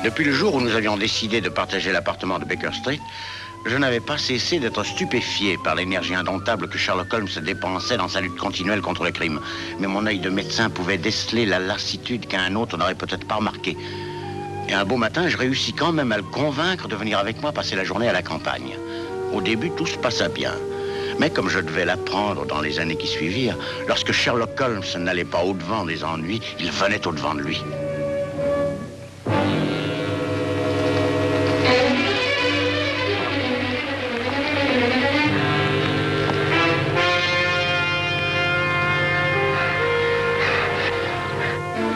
Depuis le jour où nous avions décidé de partager l'appartement de Baker Street, je n'avais pas cessé d'être stupéfié par l'énergie indomptable que Sherlock Holmes dépensait dans sa lutte continuelle contre le crime. Mais mon œil de médecin pouvait déceler la lassitude qu'un autre n'aurait peut-être pas remarquée. Et un beau matin, je réussis quand même à le convaincre de venir avec moi passer la journée à la campagne. Au début, tout se passa bien. Mais comme je devais l'apprendre dans les années qui suivirent, lorsque Sherlock Holmes n'allait pas au-devant des ennuis, il venait au-devant de lui.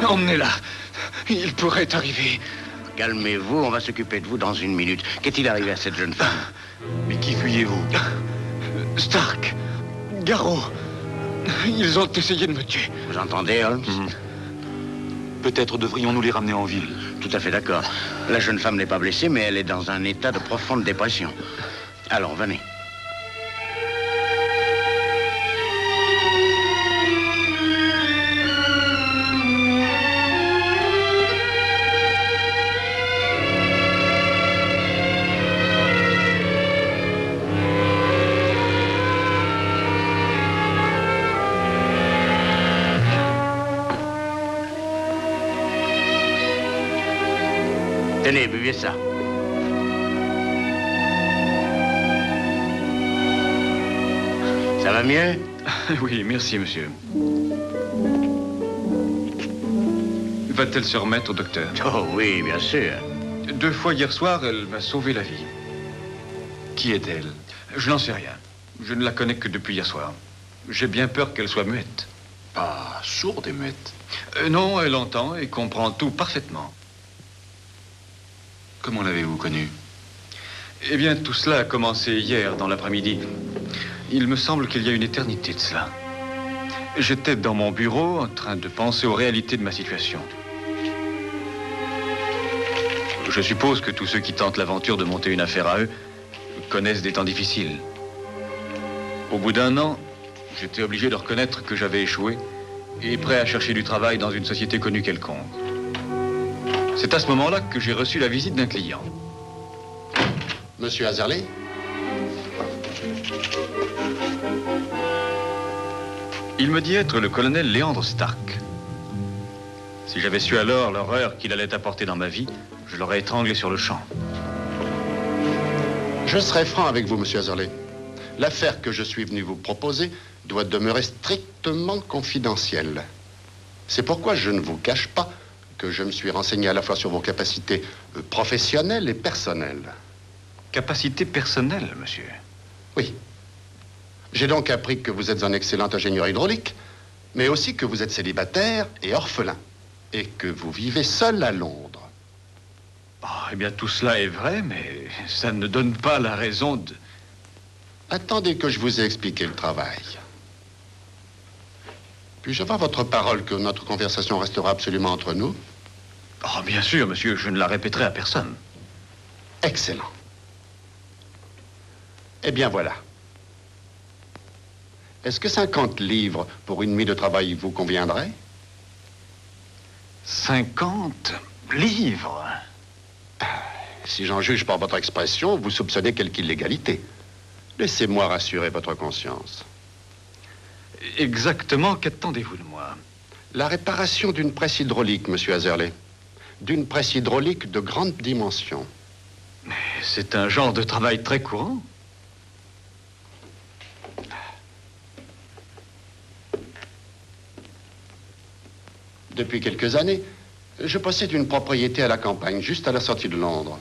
Emmenez-la. Il pourrait arriver. Calmez-vous, on va s'occuper de vous dans une minute. Qu'est-il arrivé à cette jeune femme? Mais qui fuyez-vous? Stark, Garrow, ils ont essayé de me tuer. Vous entendez, Holmes? Peut-être devrions-nous les ramener en ville. Tout à fait d'accord. La jeune femme n'est pas blessée, mais elle est dans un état de profonde dépression. Alors, venez. Tenez, buvez ça. Ça va mieux? Oui, merci, monsieur. Va-t-elle se remettre, docteur? Oh oui, bien sûr. 2 fois hier soir, elle m'a sauvé la vie. Qui est-elle? Je n'en sais rien. Je ne la connais que depuis hier soir. J'ai bien peur qu'elle soit muette. Pas sourde et muette. Non, elle entend et comprend tout parfaitement. Comment l'avez-vous connue? Eh bien, tout cela a commencé hier, dans l'après-midi. Il me semble qu'il y a une éternité de cela. J'étais dans mon bureau, en train de penser aux réalités de ma situation. Je suppose que tous ceux qui tentent l'aventure de monter une affaire à eux connaissent des temps difficiles. Au bout d'1 an, j'étais obligé de reconnaître que j'avais échoué et prêt à chercher du travail dans une société connue quelconque. C'est à ce moment-là que j'ai reçu la visite d'un client. Monsieur Azerley? Il me dit être le colonel Léandre Stark. Si j'avais su alors l'horreur qu'il allait apporter dans ma vie, je l'aurais étranglé sur le champ. Je serai franc avec vous, monsieur Azerley. L'affaire que je suis venu vous proposer doit demeurer strictement confidentielle. C'est pourquoi je ne vous cache pas que je me suis renseigné à la fois sur vos capacités professionnelles et personnelles. Capacité personnelle, monsieur? Oui. J'ai donc appris que vous êtes un excellent ingénieur hydraulique, mais aussi que vous êtes célibataire et orphelin, et que vous vivez seul à Londres. Eh bien, tout cela est vrai, mais ça ne donne pas la raison de... Attendez que je vous ai expliqué le travail. Puis-je avoir votre parole que notre conversation restera absolument entre nous? Oh, bien sûr, monsieur, je ne la répéterai à personne. Excellent. Eh bien, voilà. Est-ce que 50 livres pour une nuit de travail vous conviendrait? 50 livres? Si j'en juge par votre expression, vous soupçonnez quelque illégalité. Laissez-moi rassurer votre conscience. Exactement, qu'attendez-vous de moi? La réparation d'une presse hydraulique, monsieur Azerley. D'une presse hydraulique de grande dimension. Mais c'est un genre de travail très courant. Depuis quelques années, je possède une propriété à la campagne, juste à la sortie de Londres.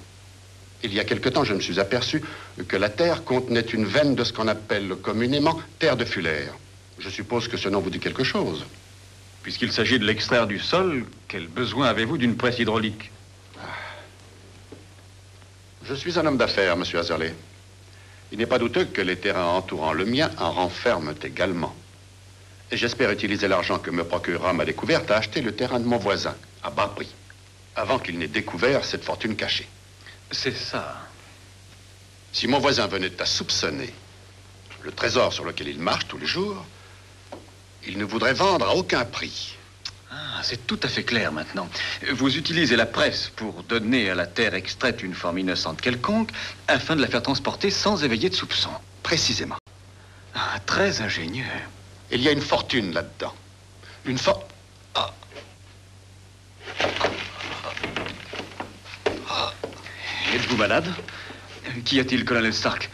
Il y a quelque temps, je me suis aperçu que la terre contenait une veine de ce qu'on appelle communément terre de Fuller. Je suppose que ce nom vous dit quelque chose. Puisqu'il s'agit de l'extraire du sol, quel besoin avez-vous d'une presse hydraulique? Je suis un homme d'affaires, monsieur Azerley. Il n'est pas douteux que les terrains entourant le mien en renferment également. Et j'espère utiliser l'argent que me procurera ma découverte à acheter le terrain de mon voisin, à bas prix, avant qu'il n'ait découvert cette fortune cachée. C'est ça. Si mon voisin venait à soupçonner le trésor sur lequel il marche tous les jours, il ne voudrait vendre à aucun prix. Ah, c'est tout à fait clair maintenant. Vous utilisez la presse pour donner à la terre extraite une forme innocente quelconque afin de la faire transporter sans éveiller de soupçon. Précisément. Ah, très ingénieux. Il y a une fortune là-dedans. Une for... Ah. Êtes-vous malade? Qu'y a-t-il, colonel Stark?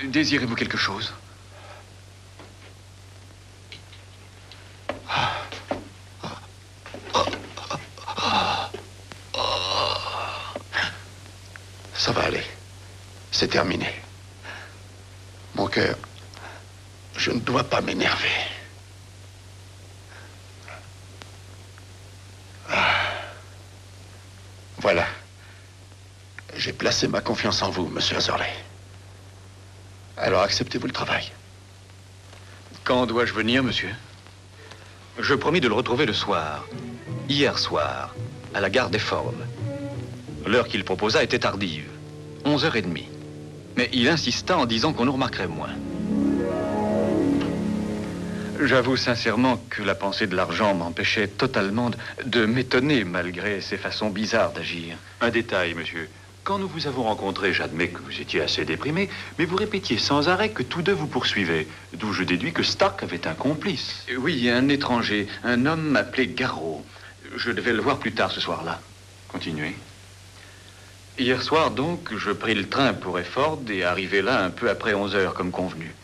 Désirez-vous quelque chose? Ça va aller. C'est terminé. Mon cœur, je ne dois pas m'énerver. Voilà. J'ai placé ma confiance en vous, monsieur Azorley. Alors acceptez-vous le travail? Quand dois-je venir, monsieur? Je promis de le retrouver le soir. Hier soir, à la gare des Forbes. L'heure qu'il proposa était tardive. 11h30. Mais il insista en disant qu'on nous remarquerait moins. J'avoue sincèrement que la pensée de l'argent m'empêchait totalement de m'étonner malgré ses façons bizarres d'agir. Un détail, monsieur. Quand nous vous avons rencontré, j'admets que vous étiez assez déprimé, mais vous répétiez sans arrêt que tous deux vous poursuivaient. D'où je déduis que Stark avait un complice. Oui, un étranger, un homme appelé Garrow. Je devais le voir plus tard ce soir-là. Continuez. Hier soir, donc, je pris le train pour Efford et arrivé là un peu après 11h, comme convenu.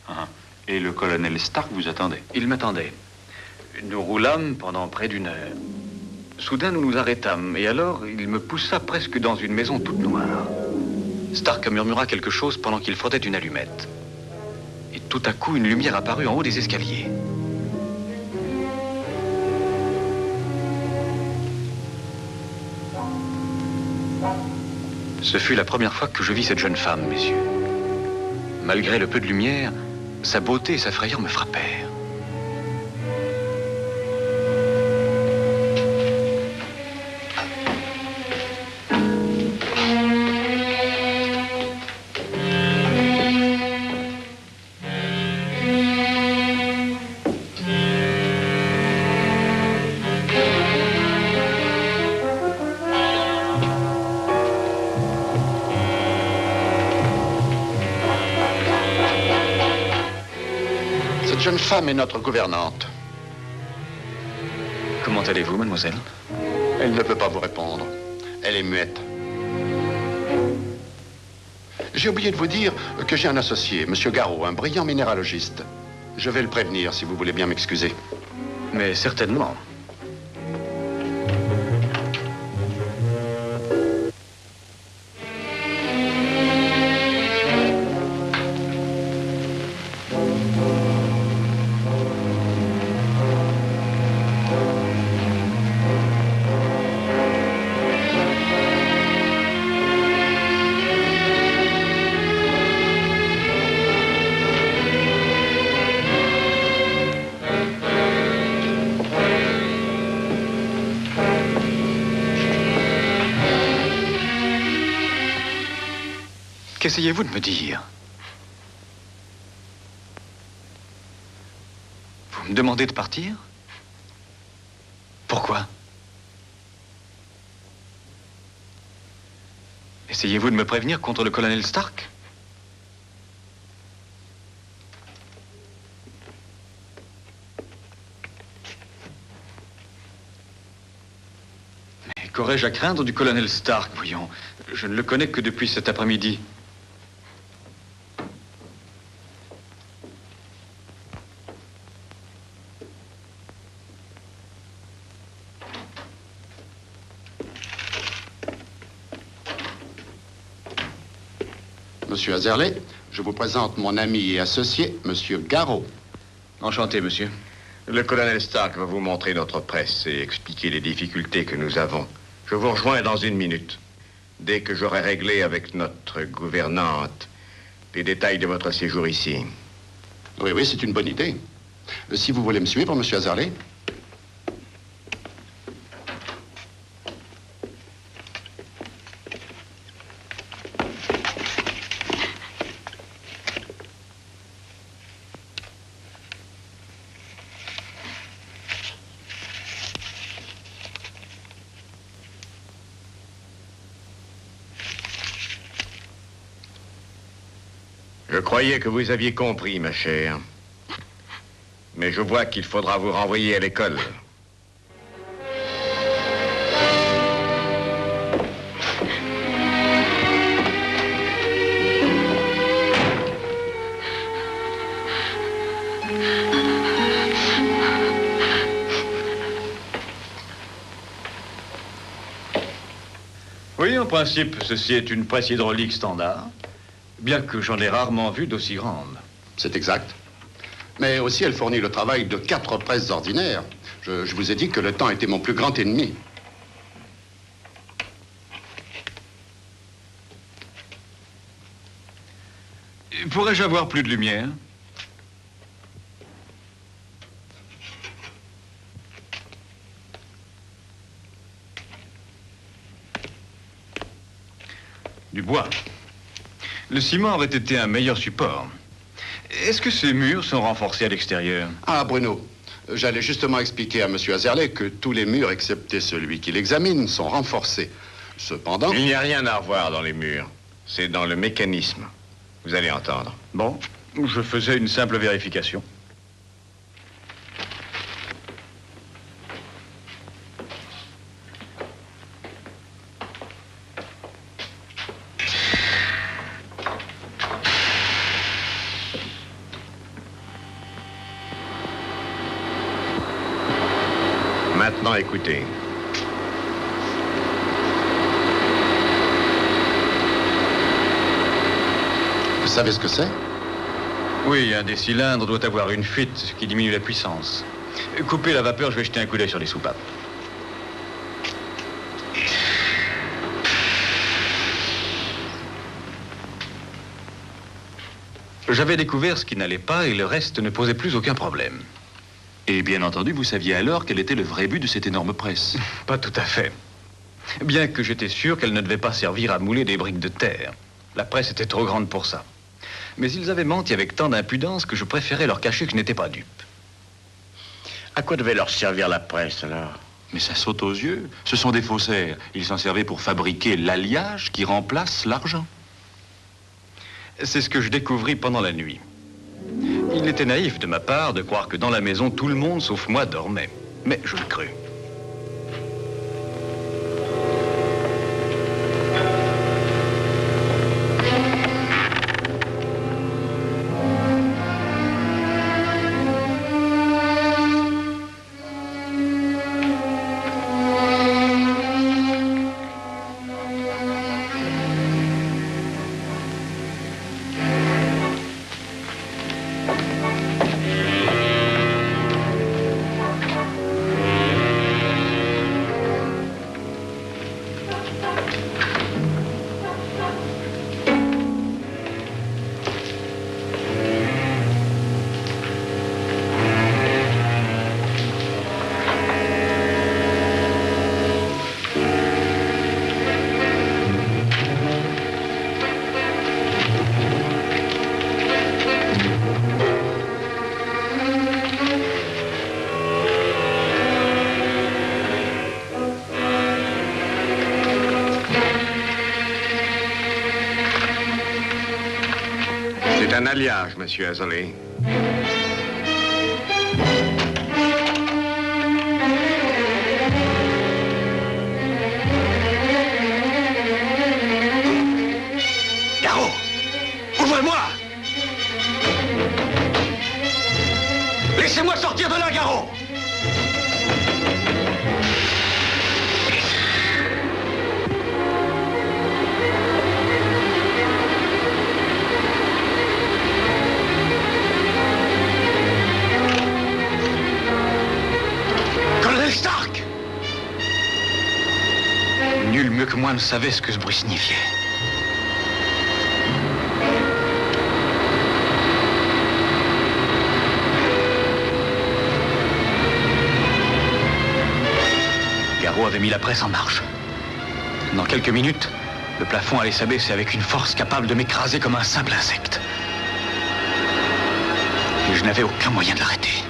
Ah, et le colonel Stark vous attendait? Il m'attendait. Nous roulâmes pendant près d'une heure. Soudain, nous nous arrêtâmes, et alors, il me poussa presque dans une maison toute noire. Stark murmura quelque chose pendant qu'il frottait une allumette. Et tout à coup, une lumière apparut en haut des escaliers. Ce fut la première fois que je vis cette jeune femme, messieurs. Malgré le peu de lumière, sa beauté et sa frayeur me frappèrent. Cette jeune femme est notre gouvernante. Comment allez-vous, mademoiselle? Elle ne peut pas vous répondre. Elle est muette. J'ai oublié de vous dire que j'ai un associé, monsieur Garrow, un brillant minéralogiste. Je vais le prévenir, si vous voulez bien m'excuser. Mais certainement. Qu'essayez-vous de me dire? Vous me demandez de partir? Pourquoi? Essayez-vous de me prévenir contre le colonel Stark? Mais qu'aurais-je à craindre du colonel Stark, voyons? Je ne le connais que depuis cet après-midi. Monsieur Azerley, je vous présente mon ami et associé, monsieur Garrow. Enchanté, monsieur. Le colonel Stark va vous montrer notre presse et expliquer les difficultés que nous avons. Je vous rejoins dans une minute. Dès que j'aurai réglé avec notre gouvernante les détails de votre séjour ici. Oui, oui, c'est une bonne idée. Si vous voulez me suivre, monsieur Azerley. Je croyais que vous aviez compris, ma chère. Mais je vois qu'il faudra vous renvoyer à l'école. Oui, en principe, ceci est une presse hydraulique standard, bien que j'en ai rarement vu d'aussi grande. C'est exact. Mais aussi, elle fournit le travail de 4 presses ordinaires. Je vous ai dit que le temps était mon plus grand ennemi. Pourrais-je avoir plus de lumière? Du bois. Le ciment aurait été un meilleur support. Est-ce que ces murs sont renforcés à l'extérieur? Ah, Bruno, j'allais justement expliquer à M. Azerley que tous les murs, excepté celui qui l'examine, sont renforcés. Cependant... Il n'y a rien à revoir dans les murs. C'est dans le mécanisme. Vous allez entendre. Bon, je faisais une simple vérification. Maintenant, écoutez. Vous savez ce que c'est? Oui, un des cylindres doit avoir une fuite, ce qui diminue la puissance. Coupez la vapeur, je vais jeter un coup d'œil sur les soupapes. J'avais découvert ce qui n'allait pas et le reste ne posait plus aucun problème. Et bien entendu, vous saviez alors quel était le vrai but de cette énorme presse. Pas tout à fait. Bien que j'étais sûr qu'elle ne devait pas servir à mouler des briques de terre. La presse était trop grande pour ça. Mais ils avaient menti avec tant d'impudence que je préférais leur cacher que je n'étais pas dupe. À quoi devait leur servir la presse, alors? Mais ça saute aux yeux. Ce sont des faussaires. Ils s'en servaient pour fabriquer l'alliage qui remplace l'argent. C'est ce que je découvris pendant la nuit. Il était naïf de ma part de croire que dans la maison, tout le monde, sauf moi, dormait. Mais je le crus. C'est un alliage, monsieur Azerley. Garot! Ouvrez-moi! Laissez-moi sortir de là, Garot! Stark! Nul mieux que moi ne savait ce que ce bruit signifiait. Garot avait mis la presse en marche. Dans quelques minutes, le plafond allait s'abaisser avec une force capable de m'écraser comme un simple insecte. Et je n'avais aucun moyen de l'arrêter.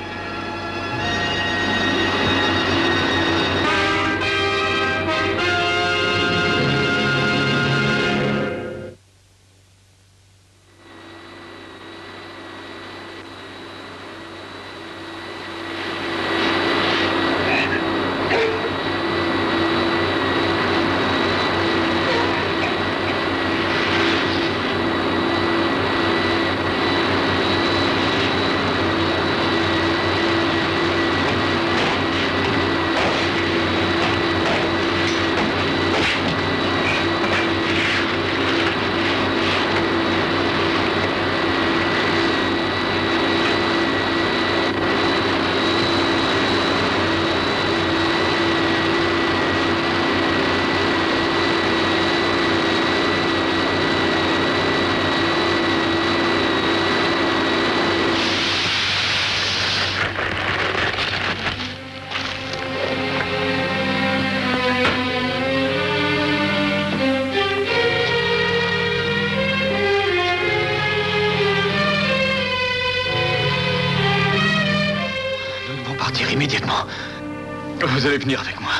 Comment? Vous allez venir avec moi.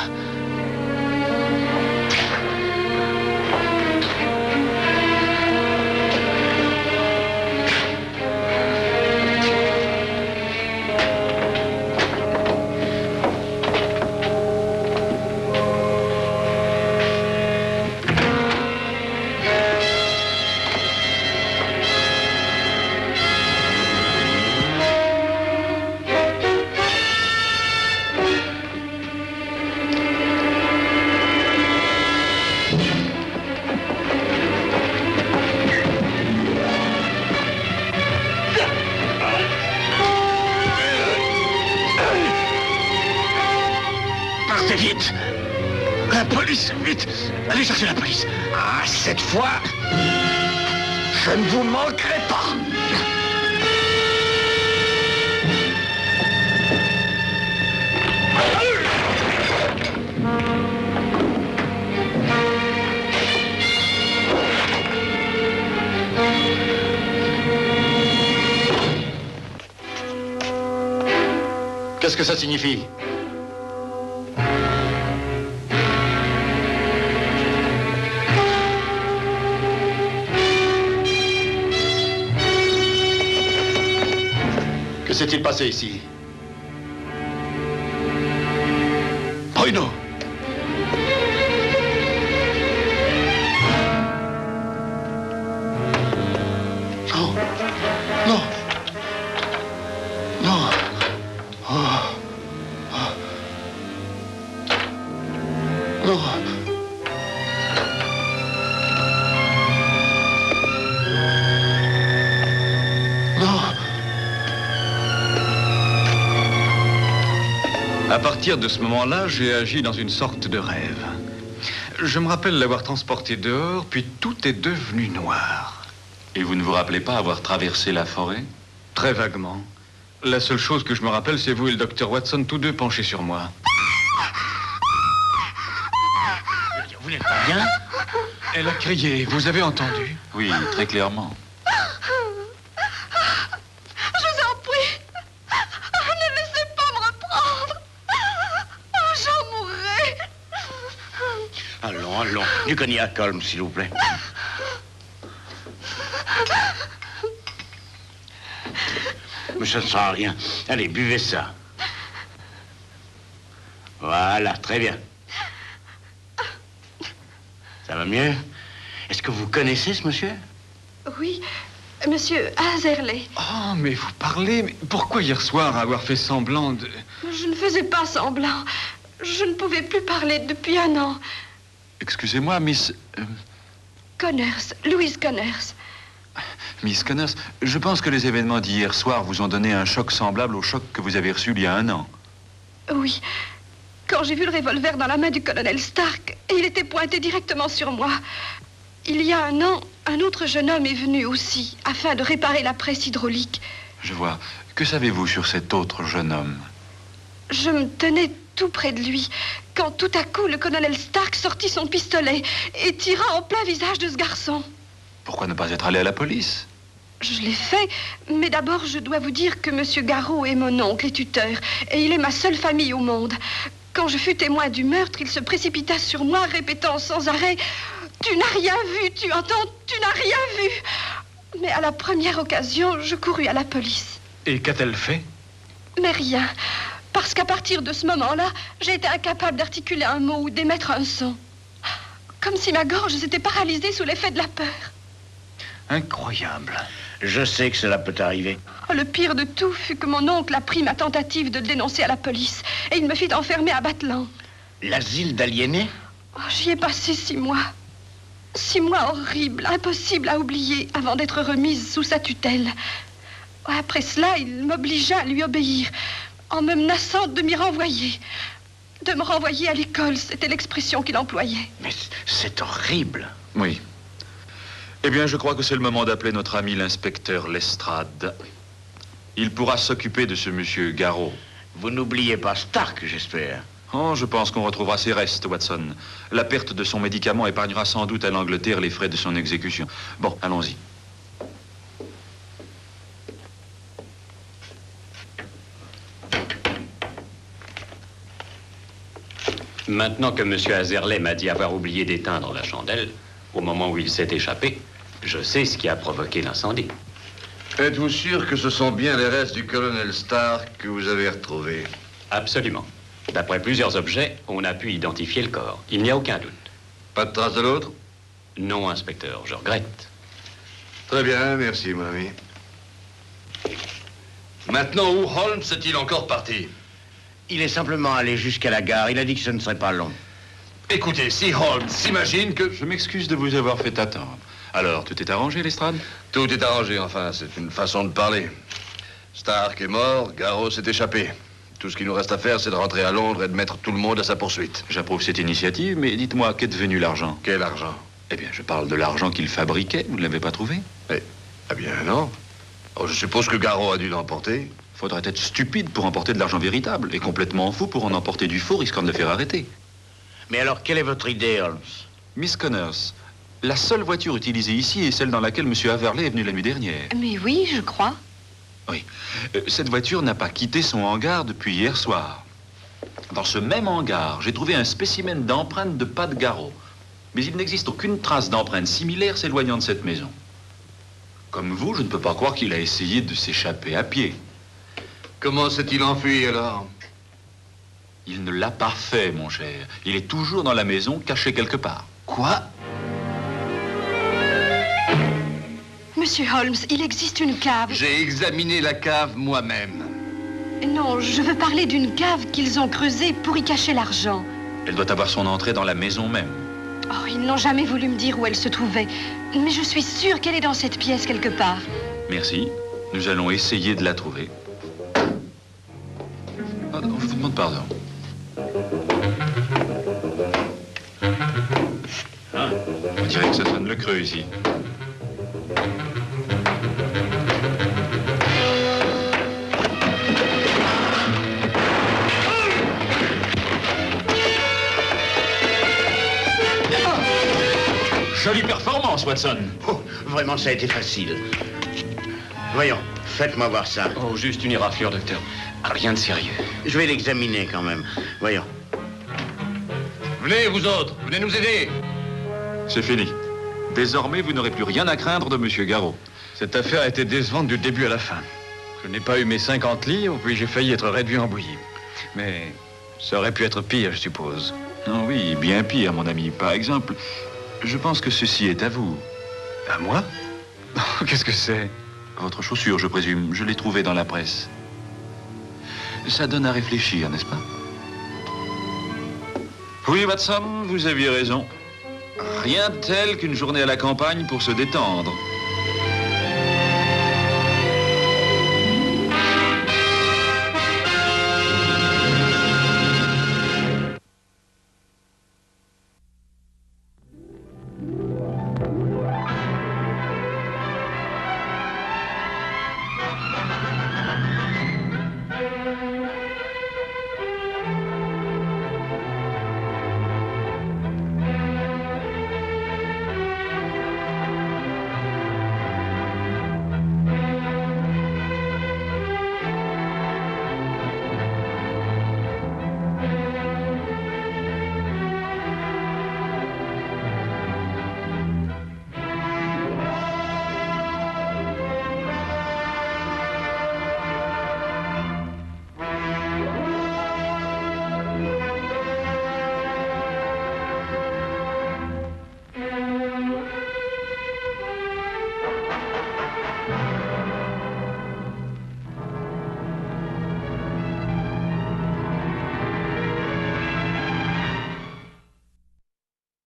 Vite! La police, vite! Allez chercher la police! Ah, cette fois, je ne vous manquerai pas! Qu'est-ce que ça signifie? Que s'est-il passé ici? Bruno! Non! Non! Non! Oh. Oh. Non! Non! À partir de ce moment-là, j'ai agi dans une sorte de rêve. Je me rappelle l'avoir transporté dehors, puis tout est devenu noir. Et vous ne vous rappelez pas avoir traversé la forêt? Très vaguement. La seule chose que je me rappelle, c'est vous et le docteur Watson, tous deux penchés sur moi. Vous n'êtes pas bien? Elle a crié, vous avez entendu? Oui, très clairement. Allons, du cognac, Holmes, s'il vous plaît. Mais ça ne sert à rien. Allez, buvez ça. Voilà, très bien. Ça va mieux? Est-ce que vous connaissez ce monsieur? Oui, monsieur Azerley. Oh, mais vous parlez... Mais pourquoi hier soir avoir fait semblant de... Je ne faisais pas semblant. Je ne pouvais plus parler depuis 1 an. Excusez-moi, Miss... Connors, Louise Connors. Miss Connors, je pense que les événements d'hier soir vous ont donné un choc semblable au choc que vous avez reçu il y a 1 an. Oui. Quand j'ai vu le revolver dans la main du colonel Stark, et il était pointé directement sur moi. Il y a 1 an, un autre jeune homme est venu aussi, afin de réparer la presse hydraulique. Je vois. Que savez-vous sur cet autre jeune homme? Je me tenais tout près de lui, quand tout à coup, le colonel Stark sortit son pistolet et tira en plein visage de ce garçon. Pourquoi ne pas être allé à la police? Je l'ai fait, mais d'abord, je dois vous dire que Monsieur Garot est mon oncle et tuteur, et il est ma seule famille au monde. Quand je fus témoin du meurtre, il se précipita sur moi, répétant sans arrêt « Tu n'as rien vu, tu entends, tu n'as rien vu !» Mais à la première occasion, je courus à la police. Et qu'a-t-elle fait? Mais rien, parce qu'à partir de ce moment-là, j'ai été incapable d'articuler un mot ou d'émettre un son. Comme si ma gorge s'était paralysée sous l'effet de la peur. Incroyable. Je sais que cela peut arriver. Oh, le pire de tout fut que mon oncle apprit ma tentative de le dénoncer à la police. Et il me fit enfermer à Batlan. L'asile d'aliénés? Oh, j'y ai passé 6 mois. 6 mois horribles, impossibles à oublier avant d'être remise sous sa tutelle. Après cela, il m'obligea à lui obéir, en me menaçant de m'y renvoyer. De me renvoyer à l'école, c'était l'expression qu'il employait. Mais c'est horrible. Oui. Eh bien, je crois que c'est le moment d'appeler notre ami l'inspecteur Lestrade. Il pourra s'occuper de ce monsieur Garot. Vous n'oubliez pas Stark, j'espère. Oh, je pense qu'on retrouvera ses restes, Watson. La perte de son médicament épargnera sans doute à l'Angleterre les frais de son exécution. Bon, allons-y. Maintenant que M. Azerley m'a dit avoir oublié d'éteindre la chandelle, au moment où il s'est échappé, je sais ce qui a provoqué l'incendie. Êtes-vous sûr que ce sont bien les restes du colonel Stark que vous avez retrouvés? Absolument. D'après plusieurs objets, on a pu identifier le corps. Il n'y a aucun doute. Pas de trace de l'autre? Non, inspecteur, je regrette. Très bien, merci, mon ami. Maintenant, où Holmes est-il encore parti? Il est simplement allé jusqu'à la gare. Il a dit que ce ne serait pas long. Écoutez, si Holmes s'imagine que... Je m'excuse de vous avoir fait attendre. Alors, tout est arrangé, Lestrade? Tout est arrangé, enfin, c'est une façon de parler. Stark est mort, Garros s'est échappé. Tout ce qu'il nous reste à faire, c'est de rentrer à Londres et de mettre tout le monde à sa poursuite. J'approuve cette initiative, mais dites-moi, qu'est devenu l'argent? Quel argent? Eh bien, je parle de l'argent qu'il fabriquait. Vous ne l'avez pas trouvé? Eh bien, non. Oh, je suppose que Garros a dû l'emporter. Faudrait être stupide pour emporter de l'argent véritable et complètement fou pour en emporter du faux, risquant de le faire arrêter. Mais alors, quelle est votre idée, Holmes? Miss Connors, la seule voiture utilisée ici est celle dans laquelle M. Haverley est venu la nuit dernière. Mais oui, je crois. Oui. Cette voiture n'a pas quitté son hangar depuis hier soir. Dans ce même hangar, j'ai trouvé un spécimen d'empreinte de pas de Garros. Mais il n'existe aucune trace d'empreinte similaire s'éloignant de cette maison. Comme vous, je ne peux pas croire qu'il a essayé de s'échapper à pied. Comment s'est-il enfui, alors? Il ne l'a pas fait, mon cher. Il est toujours dans la maison, caché quelque part. Quoi? Monsieur Holmes, il existe une cave. J'ai examiné la cave moi-même. Non, je veux parler d'une cave qu'ils ont creusée pour y cacher l'argent. Elle doit avoir son entrée dans la maison même. Oh, ils n'ont jamais voulu me dire où elle se trouvait. Mais je suis sûre qu'elle est dans cette pièce quelque part. Merci. Nous allons essayer de la trouver. Ah, non, je vous demande pardon. Ah, on dirait que ça sonne le creux ici. Jolie performance, Watson. Oh, vraiment, ça a été facile. Voyons, faites-moi voir ça. Oh, juste une éraflure, docteur. Rien de sérieux. Je vais l'examiner quand même. Voyons. Venez, vous autres, venez nous aider. C'est fini. Désormais, vous n'aurez plus rien à craindre de M. Garros. Cette affaire a été décevante du début à la fin. Je n'ai pas eu mes 50 livres, puis j'ai failli être réduit en bouillie. Mais ça aurait pu être pire, je suppose. Oh oui, bien pire, mon ami. Par exemple, je pense que ceci est à vous. À moi? Qu'est-ce que c'est? Votre chaussure, je présume. Je l'ai trouvée dans la presse. Ça donne à réfléchir, n'est-ce pas? Oui, Watson, vous aviez raison. Rien de tel qu'une journée à la campagne pour se détendre.